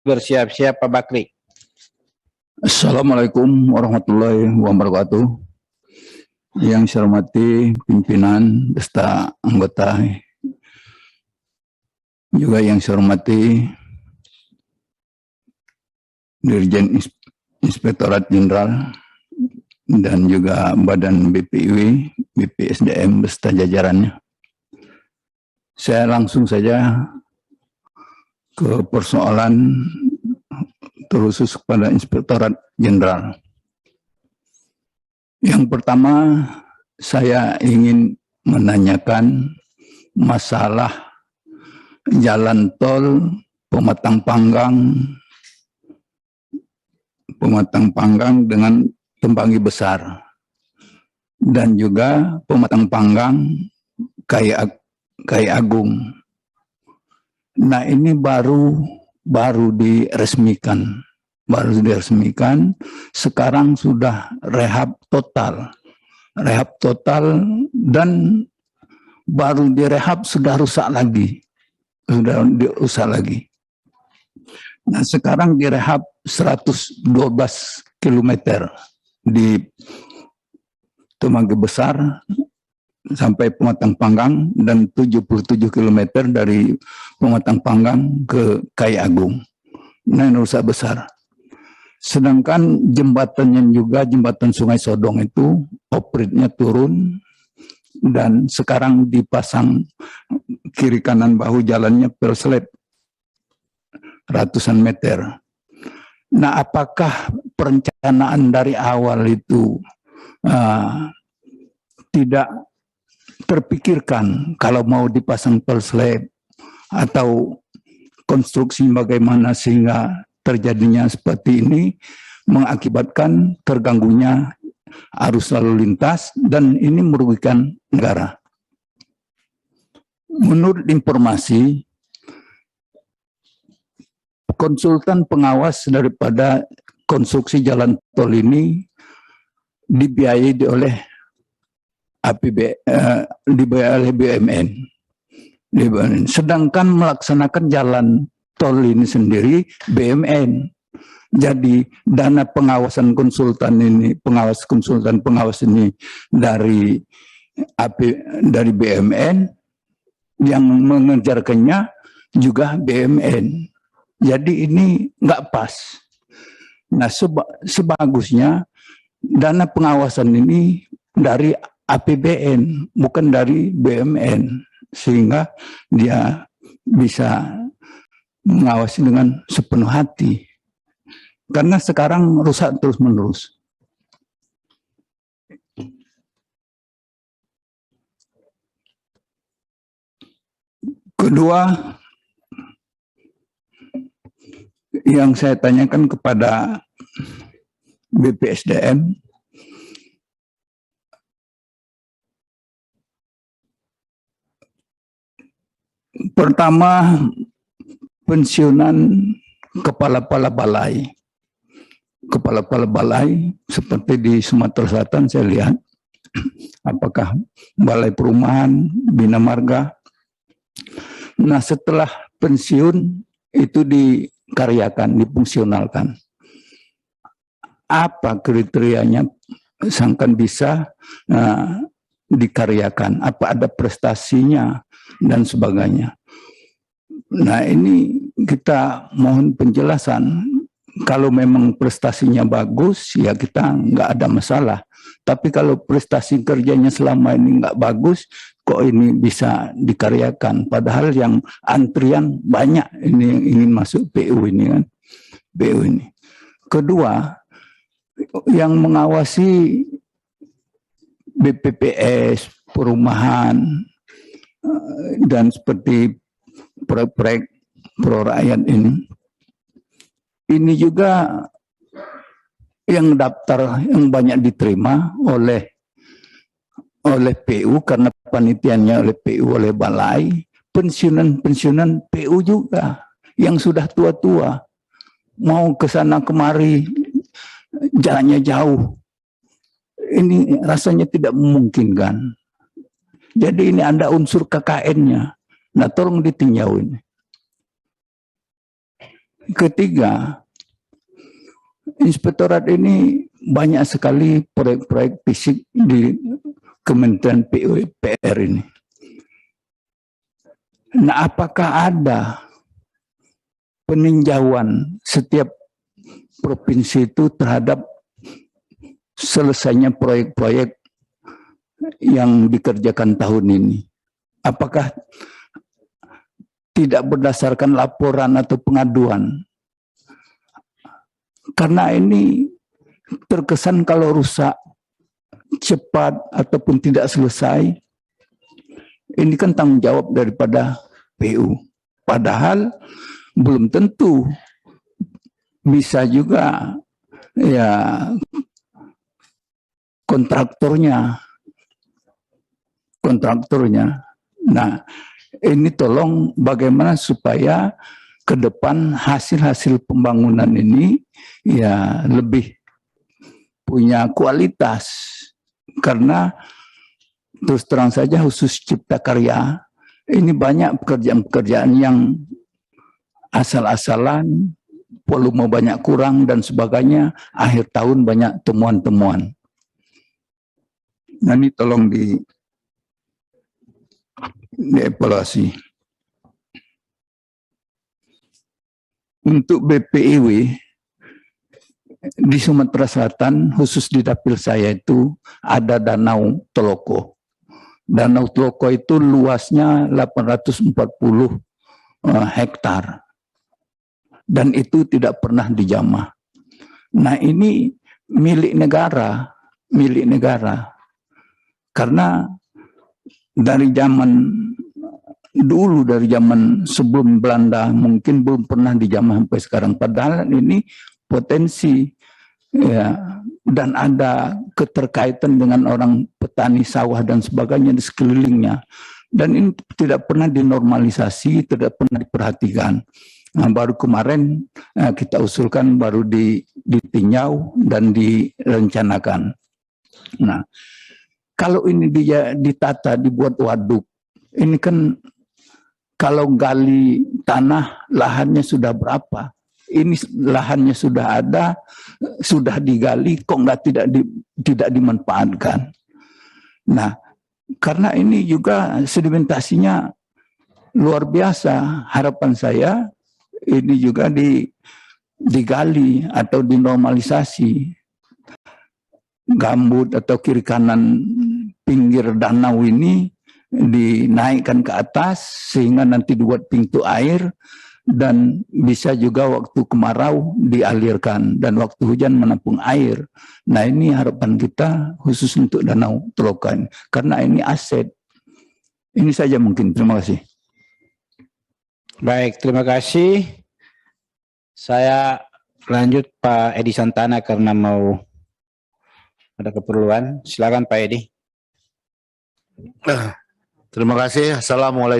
Bersiap-siap Pak Bakri. Assalamualaikum warahmatullahi wabarakatuh. Yang saya hormati pimpinan beserta anggota, juga yang saya hormati Dirjen Inspektorat Jenderal dan juga Badan BPIW, BPSDM beserta jajarannya. Saya langsung saja ke persoalan terkhusus kepada Inspektorat Jenderal. Yang pertama, saya ingin menanyakan masalah jalan tol Pematang Panggang dengan Temanggi Besar, dan juga Pematang Panggang Kai Agung. Nah, ini baru diresmikan, sekarang sudah rehab total, dan baru direhab sudah rusak lagi. Nah, sekarang direhab 112 km di Temanggi Besar sampai Pematang Panggang, dan 77 km dari Pematang Panggang ke Kai Agung. Nah, ini rusak besar. Sedangkan jembatannya juga, jembatan Sungai Sodong itu opritnya turun, dan sekarang dipasang kiri kanan bahu jalannya perselip ratusan meter. Nah, apakah perencanaan dari awal itu tidak terpikirkan kalau mau dipasang perselip atau konstruksi bagaimana sehingga terjadinya seperti ini, mengakibatkan terganggunya arus lalu lintas, dan ini merugikan negara. Menurut informasi, konsultan pengawas daripada konstruksi jalan tol ini dibiayai oleh BUMN. Sedangkan melaksanakan jalan tol ini sendiri BUMN. Jadi dana pengawasan konsultan ini, pengawas ini dari BUMN, yang mengerjakannya juga BUMN. Jadi ini nggak pas. Nah, sebagusnya dana pengawasan ini dari APBN, bukan dari BUMN, sehingga dia bisa mengawasi dengan sepenuh hati. Karena sekarang rusak terus-menerus. Kedua, yang saya tanyakan kepada BPSDM, pertama, pensiunan kepala-kepala balai seperti di Sumatera Selatan saya lihat, apakah Balai Perumahan, Bina Marga. Nah, setelah pensiun itu dikaryakan, difungsionalkan. Apa kriterianya sangkan bisa dikaryakan? Apa ada prestasinya dan sebagainya? Nah, ini kita mohon penjelasan. Kalau memang prestasinya bagus, ya kita nggak ada masalah. Tapi kalau prestasi kerjanya selama ini nggak bagus, kok ini bisa dikaryakan? Padahal yang antrian banyak ini yang ingin masuk PU ini kan, PU ini. Kedua, yang mengawasi BPPS, perumahan, dan seperti proyek pro rakyat ini juga yang daftar yang banyak diterima oleh PU karena panitiannya oleh PU, oleh balai, pensiunan PU juga yang sudah tua-tua, mau ke sana kemari jalannya jauh. Ini rasanya tidak memungkinkan. Jadi ini ada unsur KKN-nya. Nah, tolong ditinjau ini. ketiga, inspektorat ini banyak sekali proyek-proyek fisik di Kementerian PUPR ini. Nah, apakah ada peninjauan setiap provinsi itu terhadap selesainya proyek-proyek yang dikerjakan tahun ini? Apakah tidak berdasarkan laporan atau pengaduan? Karena ini terkesan kalau rusak cepat ataupun tidak selesai, ini kan tanggung jawab daripada PU. Padahal belum tentu, bisa juga ya kontraktornya. Nah, ini tolong bagaimana supaya ke depan hasil-hasil pembangunan ini ya lebih punya kualitas, karena terus terang saja khusus Cipta Karya ini banyak pekerjaan-pekerjaan yang asal-asalan, volume banyak kurang dan sebagainya, akhir tahun banyak temuan-temuan. Nah, ini tolong dievaluasi. Untuk BPIW di Sumatera Selatan, khusus di dapil saya itu ada Danau Teloko. Danau Teloko itu luasnya 840 hektar. Dan itu tidak pernah dijamah. Nah, ini milik negara. Karena dari zaman dulu, dari zaman sebelum Belanda, mungkin belum pernah dijamah sampai sekarang. Padahal ini potensi, ya, dan ada keterkaitan dengan orang petani sawah dan sebagainya di sekelilingnya. Dan ini tidak pernah dinormalisasi, tidak pernah diperhatikan. Nah, baru kemarin kita usulkan, baru ditinjau dan direncanakan. Nah, kalau ini ditata, dibuat waduk, ini kan kalau gali tanah, lahannya sudah berapa? Ini lahannya sudah ada, sudah digali, kok tidak dimanfaatkan. Nah, karena ini juga sedimentasinya luar biasa, harapan saya ini juga digali atau dinormalisasi. Gambut atau kiri kanan pinggir danau ini dinaikkan ke atas sehingga nanti dibuat pintu air, dan bisa juga waktu kemarau dialirkan dan waktu hujan menampung air. Nah, ini harapan kita khusus untuk Danau Telokan karena ini aset. Ini saja mungkin. Terima kasih. Baik, terima kasih. Saya lanjut Pak Edi Santana karena mau ada keperluan. Silakan Pak Edi. Terima kasih. Assalamualaikum.